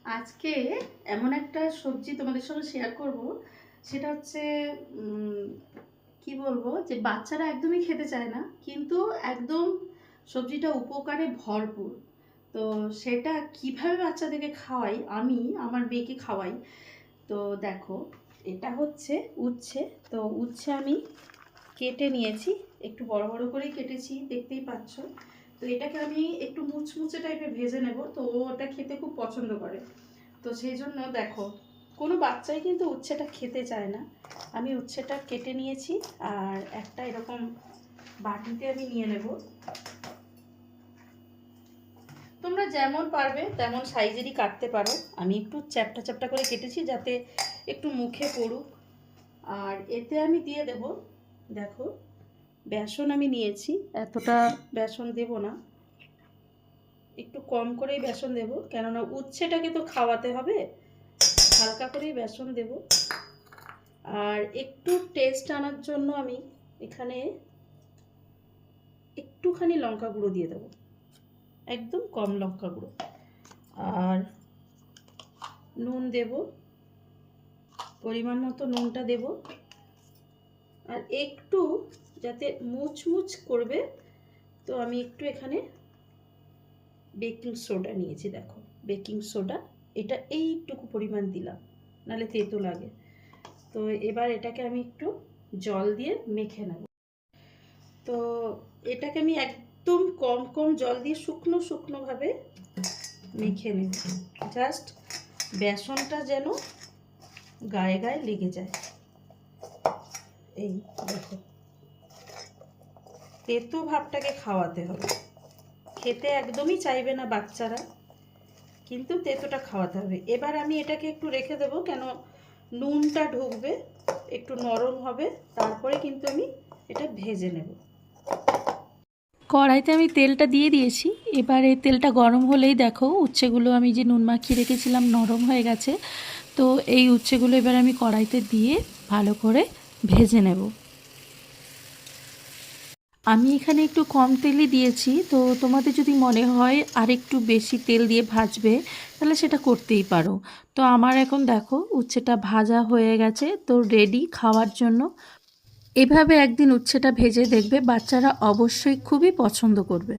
আজকে এমন একটা সবজি তোমাদের সঙ্গে শেয়ার করব, সেটা হচ্ছে কি বলবো, যে বাচ্চারা একদমই খেতে চায় না, কিন্তু একদম সবজিটা উপকারে ভরপুর। তো সেটা কিভাবে বাচ্চাদেরকে খাওয়াই, আমি আমার মেয়েকে খাওয়াই। তো দেখো, এটা হচ্ছে উচ্ছে। তো উচ্ছে আমি কেটে নিয়েছি, একটু বড় বড় করেই কেটেছি, দেখতেই পাচ্ছ। তো এটাকে আমি একটু মুচমুচে টাইপের ভেজে নেব, তো ও ওটা খেতে খুব পছন্দ করে। তো সেই জন্য দেখো, কোনো বাচ্চাই কিন্তু উচ্ছেটা খেতে চায় না। আমি উচ্ছেটা কেটে নিয়েছি, আর একটা এরকম বাটিতে আমি নিয়ে নেব। তোমরা যেমন পারবে তেমন সাইজেরই কাটতে পারো। আমি একটু চ্যাপটা চ্যাপটা করে কেটেছি যাতে একটু মুখে পড়ুক। আর এতে আমি দিয়ে দেব, দেখো, বেসন আমি নিয়েছি। এতটা বেসন দেব না, একটু কম করেই বেসন দেব, কেননা উচ্ছেটাকে তো খাওয়াতে হবে। হালকা করেই বেসন দেব। আর একটু টেস্ট আনার জন্য আমি এখানে একটুখানি লঙ্কা গুঁড়ো দিয়ে দেবো, একদম কম লঙ্কা গুঁড়ো। আর নুন দেব, পরিমাণ মতো নুনটা দেব। আর একটু যাতে মুচমুচ করবে, তো আমি একটু এখানে বেকিং সোডা নিয়েছি। দেখো, বেকিং সোডা, এটা এইটুকু পরিমাণ দিলাম, নাহলে তেতো লাগে। তো এবার এটাকে আমি একটু জল দিয়ে মেখে নেব। তো এটাকে আমি একদম কম কম জল দিয়ে শুকনো শুকনোভাবে মেখে নেব, জাস্ট বেসনটা যেন গায়ে গায়ে লেগে যায়। এই দেখো, তেতো ভাবটাকে খাওয়াতে হবে। খেতে একদমই চাইবে না বাচ্চারা, কিন্তু তেতোটা খাওয়াতে হবে। এবার আমি এটাকে একটু রেখে দেবো, কেন নুনটা ঢুকবে, একটু নরম হবে, তারপরে কিন্তু আমি এটা ভেজে নেব। কড়াইতে আমি তেলটা দিয়ে দিয়েছি। এবার এই তেলটা গরম হলেই দেখো, উচ্ছেগুলো আমি যে নুন মাখিয়ে রেখেছিলাম নরম হয়ে গেছে। তো এই উচ্ছেগুলো এবার আমি কড়াইতে দিয়ে ভালো করে ভেজে নেব। আমি এখানে একটু কম তেলই দিয়েছি, তো তোমাদের যদি মনে হয় আর একটু বেশি তেল দিয়ে ভাজবে, তাহলে সেটা করতেই পারো। তো আমার এখন দেখো উচ্ছেটা ভাজা হয়ে গেছে, তো রেডি খাওয়ার জন্য। এভাবে একদিন উচ্ছেটা ভেজে দেখবে, বাচ্চারা অবশ্যই খুবই পছন্দ করবে।